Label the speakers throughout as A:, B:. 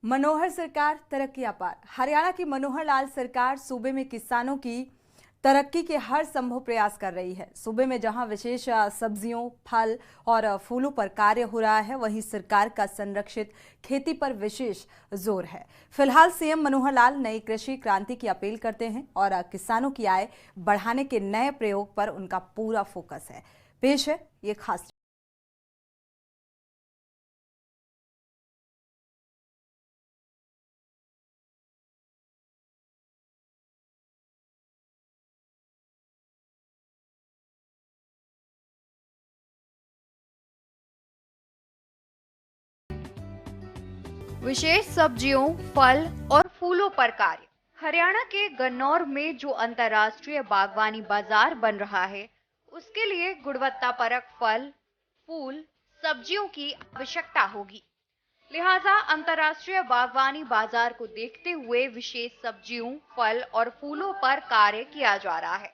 A: मनोहर सरकार तरक्की अपार। हरियाणा की मनोहर लाल सरकार सूबे में किसानों की तरक्की के हर संभव प्रयास कर रही है। सूबे में जहां विशेष सब्जियों, फल और फूलों पर कार्य हो रहा है, वहीं सरकार का संरक्षित खेती पर विशेष जोर है। फिलहाल सीएम मनोहर लाल नई कृषि क्रांति की अपील करते हैं और किसानों की आय बढ़ाने के नए प्रयोग पर उनका पूरा फोकस है। पेश है ये खास।
B: विशेष सब्जियों, फल और फूलों पर कार्य। हरियाणा के गन्नौर में जो अंतर्राष्ट्रीय बागवानी बाजार बन रहा है, उसके लिए गुणवत्तापरक फल, फूल, सब्जियों की आवश्यकता होगी। लिहाजा अंतर्राष्ट्रीय बागवानी बाजार को देखते हुए विशेष सब्जियों, फल और फूलों पर कार्य किया जा रहा है।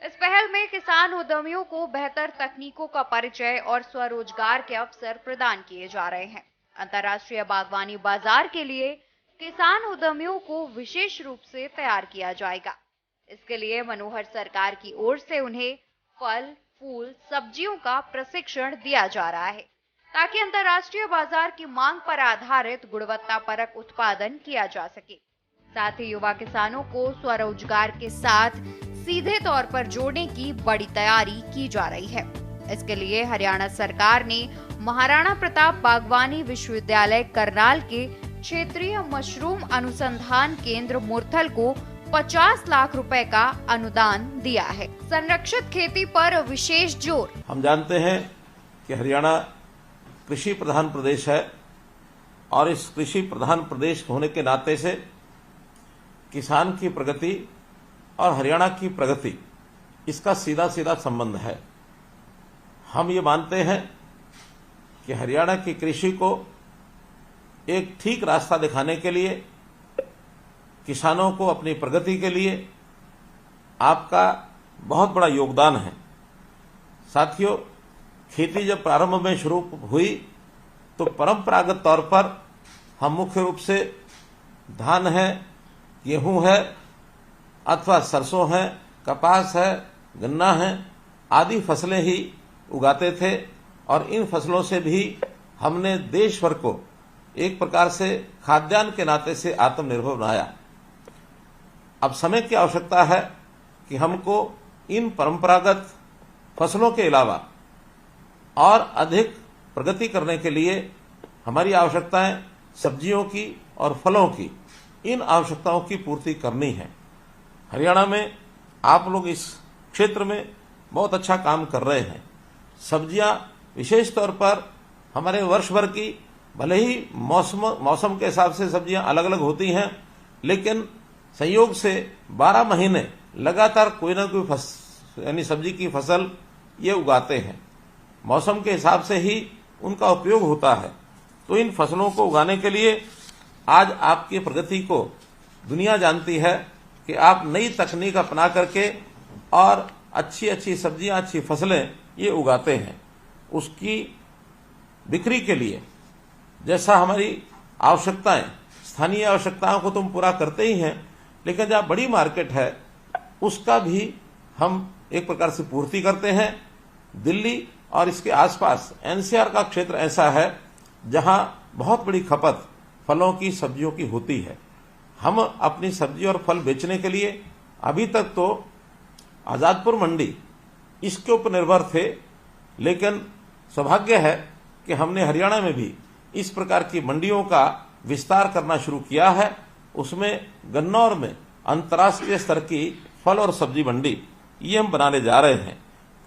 B: इस पहल में किसान उद्यमियों को बेहतर तकनीकों का परिचय और स्वरोजगार के अवसर प्रदान किए जा रहे हैं। अंतर्राष्ट्रीय बागवानी बाजार के लिए किसान उद्यमियों को विशेष रूप से तैयार किया जाएगा। इसके लिए मनोहर सरकार की ओर से उन्हें फल, फूल, सब्जियों का प्रशिक्षण दिया जा रहा है, ताकि अंतर्राष्ट्रीय बाजार की मांग पर आधारित गुणवत्तापरक उत्पादन किया जा सके। साथ ही युवा किसानों को स्वरोजगार के साथ सीधे तौर पर जोड़ने की बड़ी तैयारी की जा रही है। इसके लिए हरियाणा सरकार ने महाराणा प्रताप बागवानी विश्वविद्यालय करनाल के क्षेत्रीय मशरूम अनुसंधान केंद्र मुरथल को 50 लाख रुपए का अनुदान दिया है। संरक्षित खेती पर विशेष जोर।
C: हम जानते हैं कि हरियाणा कृषि प्रधान प्रदेश है और इस कृषि प्रधान प्रदेश होने के नाते से किसान की प्रगति और हरियाणा की प्रगति, इसका सीधा सीधा संबंध है। हम ये मानते हैं कि हरियाणा की कृषि को एक ठीक रास्ता दिखाने के लिए, किसानों को अपनी प्रगति के लिए आपका बहुत बड़ा योगदान है। साथियों, खेती जब प्रारंभ में शुरू हुई तो परंपरागत तौर पर हम मुख्य रूप से धान है, गेहूं है अथवा सरसों है, कपास है, गन्ना है आदि फसलें ही उगाते थे और इन फसलों से भी हमने देश भर को एक प्रकार से खाद्यान्न के नाते से आत्मनिर्भर बनाया। अब समय की आवश्यकता है कि हमको इन परंपरागत फसलों के अलावा और अधिक प्रगति करने के लिए हमारी आवश्यकताएं सब्जियों की और फलों की, इन आवश्यकताओं की पूर्ति करनी है। हरियाणा में आप लोग इस क्षेत्र में बहुत अच्छा काम कर रहे हैं। सब्जियां विशेष तौर पर हमारे वर्ष भर की, भले ही मौसम के हिसाब से सब्जियां अलग अलग होती हैं, लेकिन संयोग से 12 महीने लगातार कोई ना कोई यानी सब्जी की फसल ये उगाते हैं। मौसम के हिसाब से ही उनका उपयोग होता है। तो इन फसलों को उगाने के लिए आज आपकी प्रगति को दुनिया जानती है कि आप नई तकनीक अपना करके और अच्छी अच्छी सब्जियां, अच्छी फसलें ये उगाते हैं। उसकी बिक्री के लिए जैसा हमारी आवश्यकताएं, स्थानीय आवश्यकताओं को तो हम पूरा करते ही हैं, लेकिन जहां बड़ी मार्केट है उसका भी हम एक प्रकार से पूर्ति करते हैं। दिल्ली और इसके आसपास एनसीआर का क्षेत्र ऐसा है जहां बहुत बड़ी खपत फलों की, सब्जियों की होती है। हम अपनी सब्जी और फल बेचने के लिए अभी तक तो आजादपुर मंडी इसके ऊपर निर्भर थे, लेकिन सौभाग्य है कि हमने हरियाणा में भी इस प्रकार की मंडियों का विस्तार करना शुरू किया है। उसमें गन्नौर में अंतर्राष्ट्रीय स्तर की फल और सब्जी मंडी ये हम बनाने जा रहे हैं।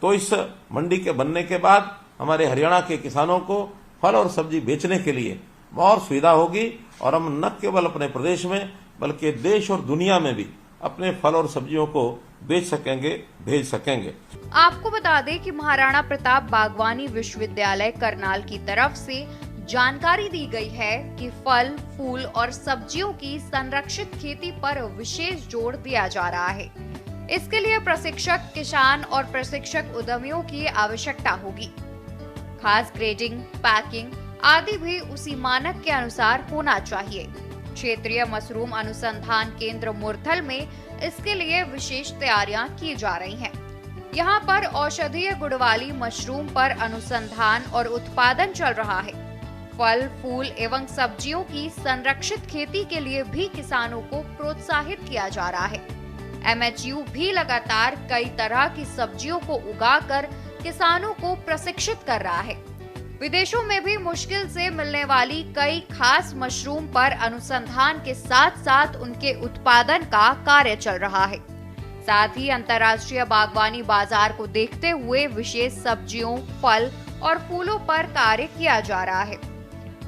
C: तो इस मंडी के बनने के बाद हमारे हरियाणा के किसानों को फल और सब्जी बेचने के लिए बहुत सुविधा होगी और हम न केवल अपने प्रदेश में बल्कि देश और दुनिया में भी अपने फल और सब्जियों को बेच सकेंगे, भेज सकेंगे।
B: आपको बता दें कि महाराणा प्रताप बागवानी विश्वविद्यालय करनाल की तरफ से जानकारी दी गई है कि फल, फूल और सब्जियों की संरक्षित खेती पर विशेष जोर दिया जा रहा है। इसके लिए प्रशिक्षक, किसान और प्रशिक्षक उद्यमियों की आवश्यकता होगी। खास ग्रेडिंग, पैकिंग आदि भी उसी मानक के अनुसार होना चाहिए। क्षेत्रीय मशरूम अनुसंधान केंद्र मुरथल में इसके लिए विशेष तैयारियां की जा रही हैं। यहाँ पर औषधीय गुण वाली मशरूम पर अनुसंधान और उत्पादन चल रहा है। फल, फूल एवं सब्जियों की संरक्षित खेती के लिए भी किसानों को प्रोत्साहित किया जा रहा है। MHU भी लगातार कई तरह की सब्जियों को उगाकर किसानों को प्रशिक्षित कर रहा है। विदेशों में भी मुश्किल से मिलने वाली कई खास मशरूम पर अनुसंधान के साथ साथ उनके उत्पादन का कार्य चल रहा है। साथ ही अंतर्राष्ट्रीय बागवानी बाजार को देखते हुए विशेष सब्जियों, फल और फूलों पर कार्य किया जा रहा है।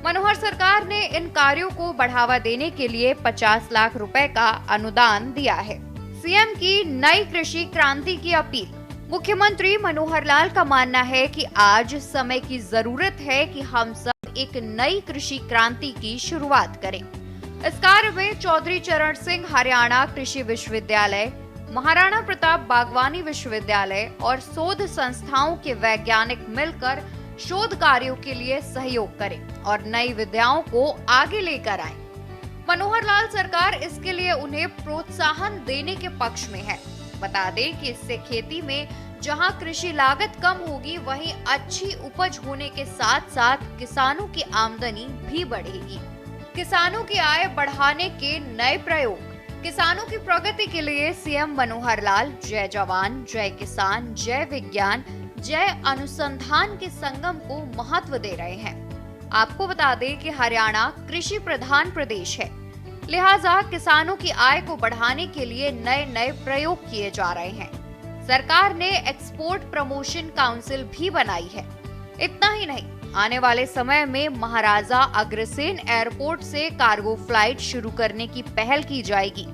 B: मनोहर सरकार ने इन कार्यों को बढ़ावा देने के लिए 50 लाख रुपए का अनुदान दिया है। सीएम की नई कृषि क्रांति की अपील। मुख्यमंत्री मनोहर लाल का मानना है कि आज समय की जरूरत है कि हम सब एक नई कृषि क्रांति की शुरुआत करें। इस कार्य में चौधरी चरण सिंह हरियाणा कृषि विश्वविद्यालय, महाराणा प्रताप बागवानी विश्वविद्यालय और शोध संस्थाओं के वैज्ञानिक मिलकर शोध कार्यों के लिए सहयोग करें और नई विद्याओं को आगे लेकर आएं। मनोहर लाल सरकार इसके लिए उन्हें प्रोत्साहन देने के पक्ष में है। बता दें कि इससे खेती में जहां कृषि लागत कम होगी, वहीं अच्छी उपज होने के साथ साथ किसानों की आमदनी भी बढ़ेगी। किसानों की आय बढ़ाने के नए प्रयोग। किसानों की प्रगति के लिए सीएम मनोहर लाल जय जवान, जय किसान, जय विज्ञान, जय अनुसंधान के संगम को महत्व दे रहे हैं। आपको बता दें कि हरियाणा कृषि प्रधान प्रदेश है, लिहाजा किसानों की आय को बढ़ाने के लिए नए नए प्रयोग किए जा रहे हैं। सरकार ने एक्सपोर्ट प्रमोशन काउंसिल भी बनाई है। इतना ही नहीं, आने वाले समय में महाराजा अग्रसेन एयरपोर्ट से कार्गो फ्लाइट शुरू करने की पहल की जाएगी,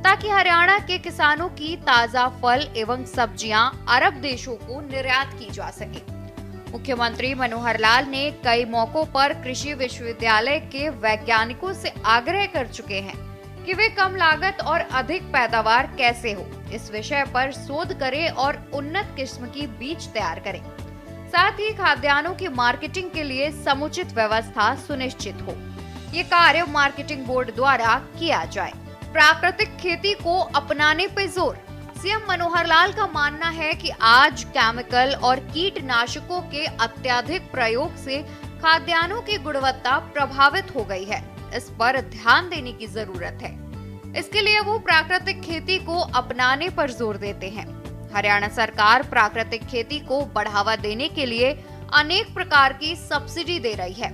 B: ताकि हरियाणा के किसानों की ताजा फल एवं सब्जियां अरब देशों को निर्यात की जा सके। मुख्यमंत्री मनोहर लाल ने कई मौकों पर कृषि विश्वविद्यालय के वैज्ञानिकों से आग्रह कर चुके हैं कि वे कम लागत और अधिक पैदावार कैसे हो, इस विषय पर शोध करें और उन्नत किस्म की बीज तैयार करें। साथ ही खाद्यान्नों की मार्केटिंग के लिए समुचित व्यवस्था सुनिश्चित हो। ये कार्य मार्केटिंग बोर्ड द्वारा किया जाए। प्राकृतिक खेती को अपनाने पर जोर। सीएम मनोहर लाल का मानना है कि आज केमिकल और कीटनाशकों के अत्यधिक प्रयोग से खाद्यान्नों की गुणवत्ता प्रभावित हो गई है। इस पर ध्यान देने की जरूरत है। इसके लिए वो प्राकृतिक खेती को अपनाने पर जोर देते हैं। हरियाणा सरकार प्राकृतिक खेती को बढ़ावा देने के लिए अनेक प्रकार की सब्सिडी दे रही है।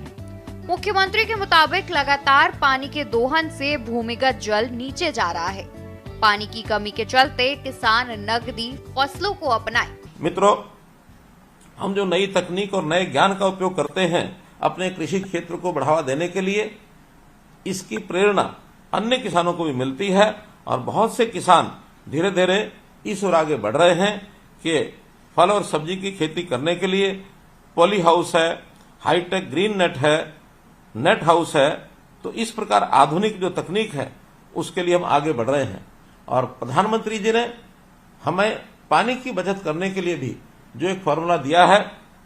B: मुख्यमंत्री के मुताबिक लगातार पानी के दोहन से भूमिगत जल नीचे जा रहा है। पानी की कमी के चलते किसान नगदी फसलों को अपनाएं।
C: मित्रों, हम जो नई तकनीक और नए ज्ञान का उपयोग करते हैं अपने कृषि क्षेत्र को बढ़ावा देने के लिए, इसकी प्रेरणा अन्य किसानों को भी मिलती है और बहुत से किसान धीरे धीरे इस ओर आगे बढ़ रहे हैं कि फल और सब्जी की खेती करने के लिए पॉली हाउस है, हाईटेक ग्रीन नेट है, नेट हाउस है। तो इस प्रकार आधुनिक जो तकनीक है उसके लिए हम आगे बढ़ रहे हैं। और प्रधानमंत्री जी ने हमें पानी की बचत करने के लिए भी जो एक फॉर्मूला दिया है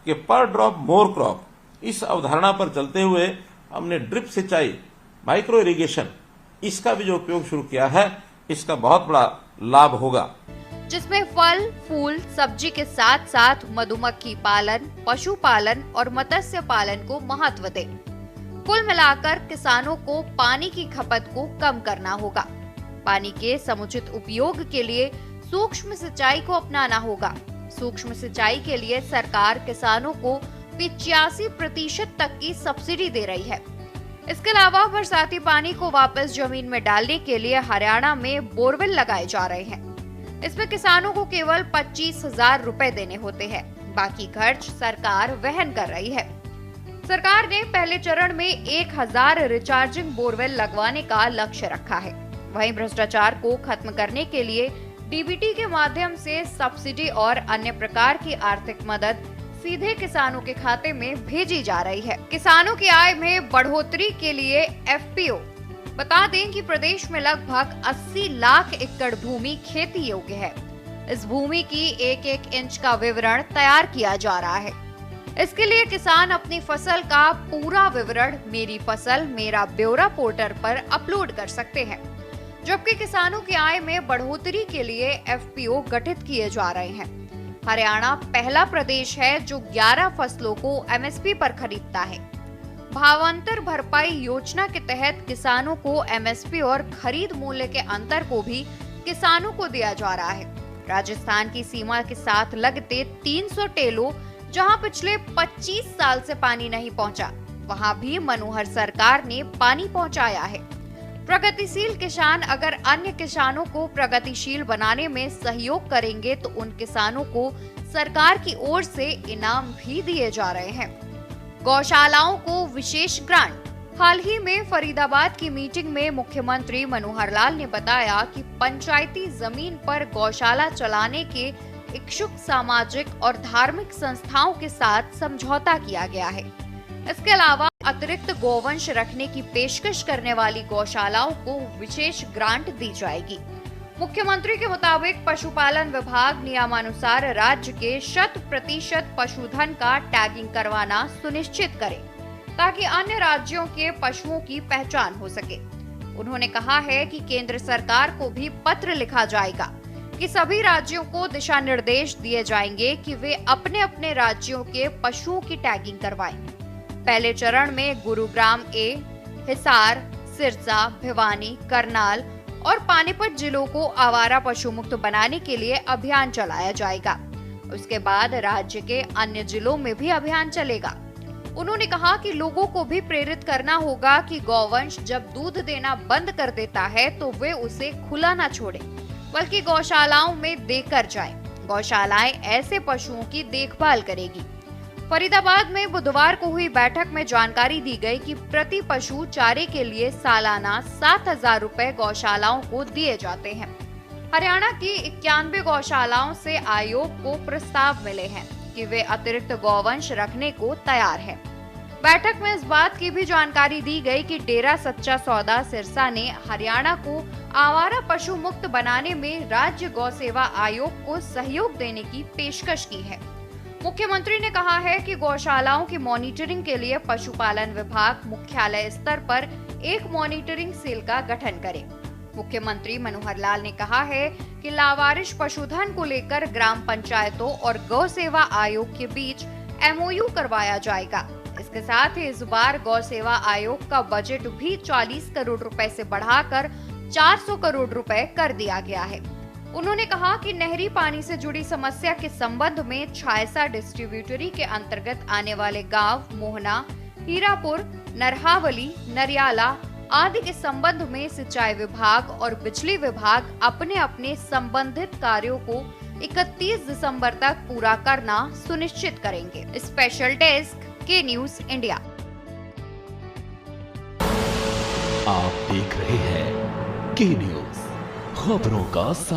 C: कि पर ड्रॉप मोर क्रॉप, इस अवधारणा पर चलते हुए हमने ड्रिप सिंचाई, माइक्रो इरिगेशन, इसका भी जो उपयोग शुरू किया है, इसका बहुत बड़ा लाभ होगा।
B: जिसमें फल, फूल, सब्जी के साथ साथ मधुमक्खी पालन, पशुपालन और मत्स्य पालन को महत्व दे। कुल मिलाकर किसानों को पानी की खपत को कम करना होगा। पानी के समुचित उपयोग के लिए सूक्ष्म सिंचाई को अपनाना होगा। सूक्ष्म सिंचाई के लिए सरकार किसानों को 85% तक की सब्सिडी दे रही है। इसके अलावा बरसाती पानी को वापस जमीन में डालने के लिए हरियाणा में बोरवेल लगाए जा रहे हैं। इसमें किसानों को केवल 25,000 रुपए देने होते हैं। बाकी खर्च सरकार वहन कर रही है। सरकार ने पहले चरण में 1,000 रिचार्जिंग बोरवेल लगवाने का लक्ष्य रखा है। वहीं भ्रष्टाचार को खत्म करने के लिए डीबीटी के माध्यम से सब्सिडी और अन्य प्रकार की आर्थिक मदद सीधे किसानों के खाते में भेजी जा रही है। किसानों की आय में बढ़ोतरी के लिए एफपीओ। बता दें कि प्रदेश में लगभग 80 लाख एकड़ भूमि खेती योग्य है। इस भूमि की एक एक इंच का विवरण तैयार किया जा रहा है। इसके लिए किसान अपनी फसल का पूरा विवरण मेरी फसल मेरा ब्यौरा पोर्टल पर अपलोड कर सकते हैं। जबकि किसानों की आय में बढ़ोतरी के लिए एफपीओ गठित किए जा रहे हैं। हरियाणा पहला प्रदेश है जो 11 फसलों को एमएसपी पर खरीदता है। भावांतर भरपाई योजना के तहत किसानों को एमएसपी और खरीद मूल्य के अंतर को भी किसानों को दिया जा रहा है। राजस्थान की सीमा के साथ लगते 300 टेलों जहां पिछले 25 साल से पानी नहीं पहुंचा, वहां भी मनोहर सरकार ने पानी पहुंचाया है। प्रगतिशील किसान अगर अन्य किसानों को प्रगतिशील बनाने में सहयोग करेंगे तो उन किसानों को सरकार की ओर से इनाम भी दिए जा रहे हैं। गौशालाओं को विशेष ग्रांट। हाल ही में फरीदाबाद की मीटिंग में मुख्यमंत्री मनोहर लाल ने बताया कि पंचायती जमीन पर गौशाला चलाने के इच्छुक सामाजिक और धार्मिक संस्थाओं के साथ समझौता किया गया है। इसके अलावा अतिरिक्त गौवंश रखने की पेशकश करने वाली गौशालाओं को विशेष ग्रांट दी जाएगी। मुख्यमंत्री के मुताबिक पशुपालन विभाग नियमानुसार राज्य के 100% पशुधन का टैगिंग करवाना सुनिश्चित करे ताकि अन्य राज्यों के पशुओं की पहचान हो सके। उन्होंने कहा है कि केंद्र सरकार को भी पत्र लिखा जाएगा कि सभी राज्यों को दिशा निर्देश दिए जाएंगे कि वे अपने अपने राज्यों के पशुओं की टैगिंग करवाएं। पहले चरण में गुरुग्राम ए, हिसार, सिरसा, भिवानी, करनाल और पानीपत जिलों को आवारा पशु मुक्त बनाने के लिए अभियान चलाया जाएगा। उसके बाद राज्य के अन्य जिलों में भी अभियान चलेगा। उन्होंने कहा कि लोगों को भी प्रेरित करना होगा कि गौवंश जब दूध देना बंद कर देता है तो वे उसे खुला न छोड़े, बल्कि गौशालाओं में देकर जाएं। गौशालाएं ऐसे पशुओं की देखभाल करेगी। फरीदाबाद में बुधवार को हुई बैठक में जानकारी दी गई कि प्रति पशु चारे के लिए सालाना 7,000 रुपए गौशालाओं को दिए जाते हैं। हरियाणा की 91 गौशालाओं से आयोग को प्रस्ताव मिले हैं कि वे अतिरिक्त गौवंश रखने को तैयार है। बैठक में इस बात की भी जानकारी दी गई कि डेरा सच्चा सौदा सिरसा ने हरियाणा को आवारा पशु मुक्त बनाने में राज्य गौ सेवा आयोग को सहयोग देने की पेशकश की है। मुख्यमंत्री ने कहा है कि गौशालाओं की मॉनिटरिंग के लिए पशुपालन विभाग मुख्यालय स्तर पर एक मॉनिटरिंग सेल का गठन करे। मुख्यमंत्री मनोहर लाल ने कहा है कि लावारिश पशुधन को लेकर ग्राम पंचायतों और गौ सेवा आयोग के बीच एमओयू करवाया जाएगा। इसके साथ ही इस बार गौ सेवा आयोग का बजट भी 40 करोड़ रुपए से बढ़ाकर 400 करोड़ रुपए कर दिया गया है। उन्होंने कहा कि नहरी पानी से जुड़ी समस्या के संबंध में छायसा डिस्ट्रीब्यूटरी के अंतर्गत आने वाले गांव मोहना, हीरापुर, नरहावली, नरियाला आदि के संबंध में सिंचाई विभाग और बिजली विभाग अपने अपने संबंधित कार्यों को 31 दिसंबर तक पूरा करना सुनिश्चित करेंगे। स्पेशल डेस्क के न्यूज इंडिया।
D: आप देख रहे हैं के न्यूज, खबरों का